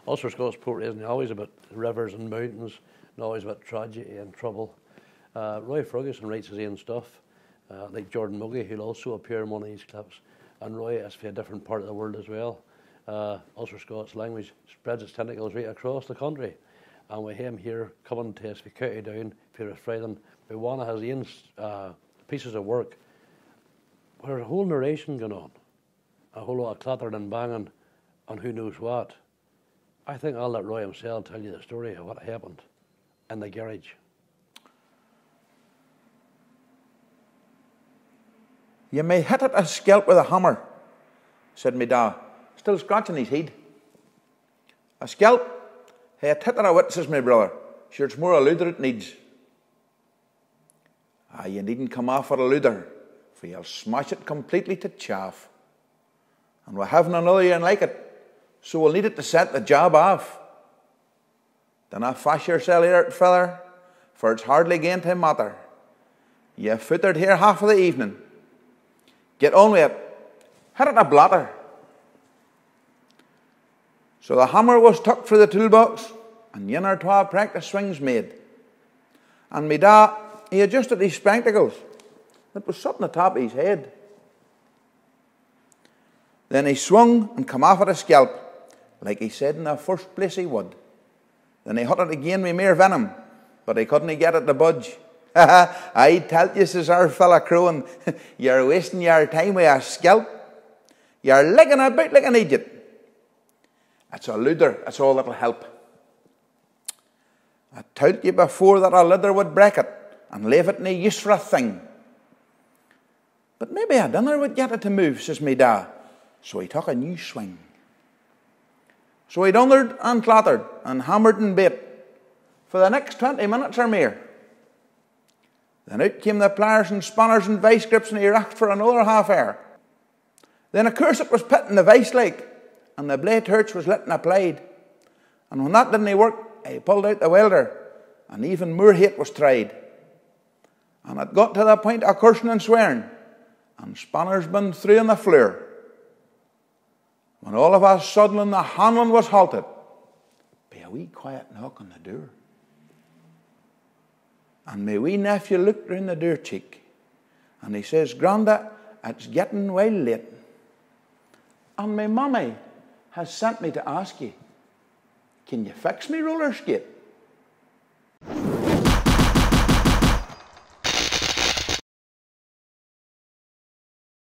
Ulster-Scots poetry isn't always about rivers and mountains, not always about tragedy and trouble. Roy Ferguson writes his own stuff, like Jordan Muggy, who'll also appear in one of these clips. And Roy is from a different part of the world as well. Ulster-Scots language spreads its tentacles right across the country. And with him here coming to us, we cut you down for a Friday, we want to have his own pieces of work where a whole narration going on, a whole lot of clattering and banging on who knows what. I think I'll let Roy himself tell you the story of what happened in the garage. "You may hit it a scalp with a hammer," said me da, still scratching his head. "A scalp? Hey, a tit or a wit," says my brother. "Sure, it's more a looter it needs." "Ah, you needn't come off for a looter, for you'll smash it completely to chaff. And we haven't another year like it, so we'll need it to set the job off. Dinna fash yourself here, feller, for it's hardly gain to matter. You've footered here half of the evening. Get on with it. Hit it a blatter." So the hammer was tucked for the toolbox, and yin or twa practice swings made. And me da, he adjusted his spectacles. It was something atop his head. Then he swung and come off at a scalp, like he said in the first place he would. Then he hit it again with mere venom, but he couldn't get it to budge. "I tell you," says our fella crowing, "you're wasting your time with a scalp. You're licking about like an idiot. It's a looter, that's all that'll help. I told you before that a looter would break it and leave it no use for a thing. But maybe a dinner would get it to move," says me da. So he took a new swing. So he dundered and clattered and hammered and bait for the next 20 minutes or more. Then out came the pliers and spanners and vice grips, and he racked for another half hour. Then of course it was pitting the vice like, and the blade torch was lit and applied. And when that didn't work, he pulled out the welder, and even more heat was tried. And it got to the point of cursing and swearing, and spanners been through on the floor. When all of a sudden the Hannlin was halted by a wee quiet knock on the door. And my wee nephew looked round the door cheek, and he says, "Granda, it's getting well late. And my mummy has sent me to ask you, can you fix me roller skate?"